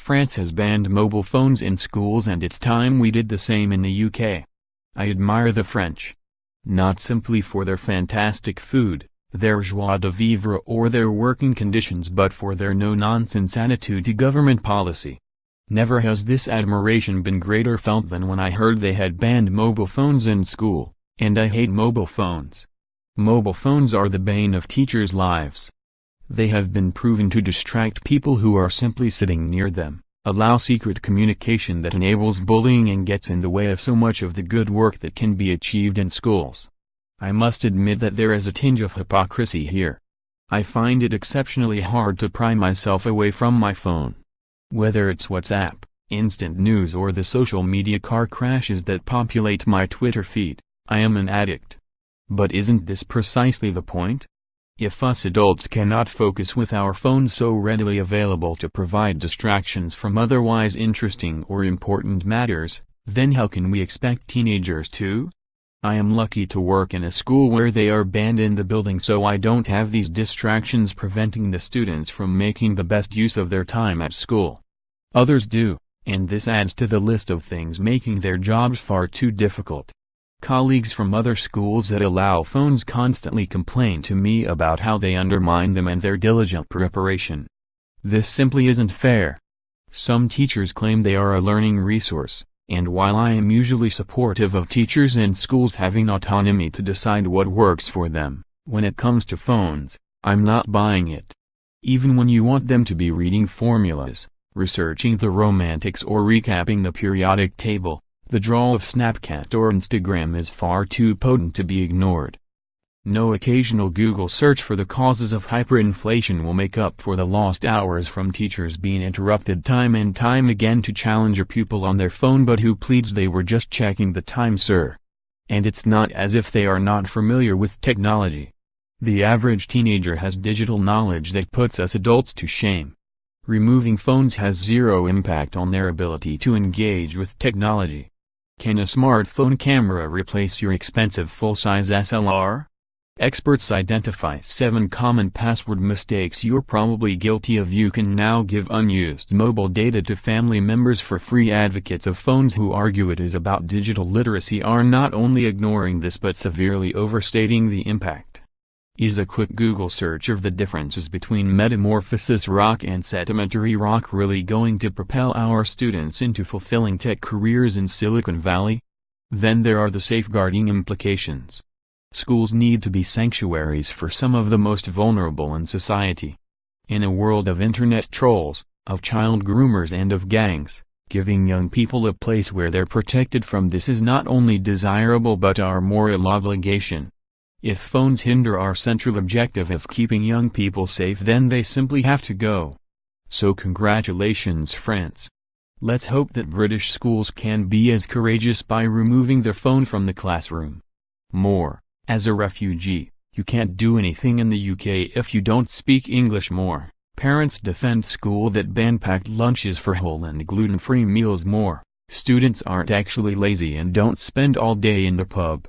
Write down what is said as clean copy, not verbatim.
France has banned mobile phones in schools, and it's time we did the same in the UK. I admire the French. Not simply for their fantastic food, their joie de vivre, or their working conditions, but for their no-nonsense attitude to government policy. Never has this admiration been greater felt than when I heard they had banned mobile phones in school, and I hate mobile phones. Mobile phones are the bane of teachers' lives. They have been proven to distract people who are simply sitting near them, allow secret communication that enables bullying, and gets in the way of so much of the good work that can be achieved in schools. I must admit that there is a tinge of hypocrisy here. I find it exceptionally hard to pry myself away from my phone. Whether it's WhatsApp, instant news, or the social media car crashes that populate my Twitter feed, I am an addict. But isn't this precisely the point? If us adults cannot focus with our phones so readily available to provide distractions from otherwise interesting or important matters, then how can we expect teenagers to? I am lucky to work in a school where they are banned in the building, so I don't have these distractions preventing the students from making the best use of their time at school. Others do, and this adds to the list of things making their jobs far too difficult. Colleagues from other schools that allow phones constantly complain to me about how they undermine them and their diligent preparation. This simply isn't fair. Some teachers claim they are a learning resource, and while I am usually supportive of teachers and schools having autonomy to decide what works for them, when it comes to phones, I'm not buying it. Even when you want them to be reading formulas, researching the romantics, or recapping the periodic table, the drawl of Snapchat or Instagram is far too potent to be ignored. No occasional Google search for the causes of hyperinflation will make up for the lost hours from teachers being interrupted time and time again to challenge a pupil on their phone but who pleads they were just checking the time, sir. And it's not as if they are not familiar with technology. The average teenager has digital knowledge that puts us adults to shame. Removing phones has zero impact on their ability to engage with technology. Can a smartphone camera replace your expensive full-size SLR? Experts identify 7 common password mistakes you're probably guilty of. You can now give unused mobile data to family members for free. Advocates of phones who argue it is about digital literacy are not only ignoring this but severely overstating the impact. Is a quick Google search of the differences between metamorphosis rock and sedimentary rock really going to propel our students into fulfilling tech careers in Silicon Valley? Then there are the safeguarding implications. Schools need to be sanctuaries for some of the most vulnerable in society. In a world of internet trolls, of child groomers, and of gangs, giving young people a place where they're protected from this is not only desirable but our moral obligation. If phones hinder our central objective of keeping young people safe, then they simply have to go. So congratulations, France. Let's hope that British schools can be as courageous by removing their phone from the classroom. More, as a refugee, you can't do anything in the UK if you don't speak English. More, parents defend school that ban packed lunches for whole and gluten-free meals. More, students aren't actually lazy and don't spend all day in the pub.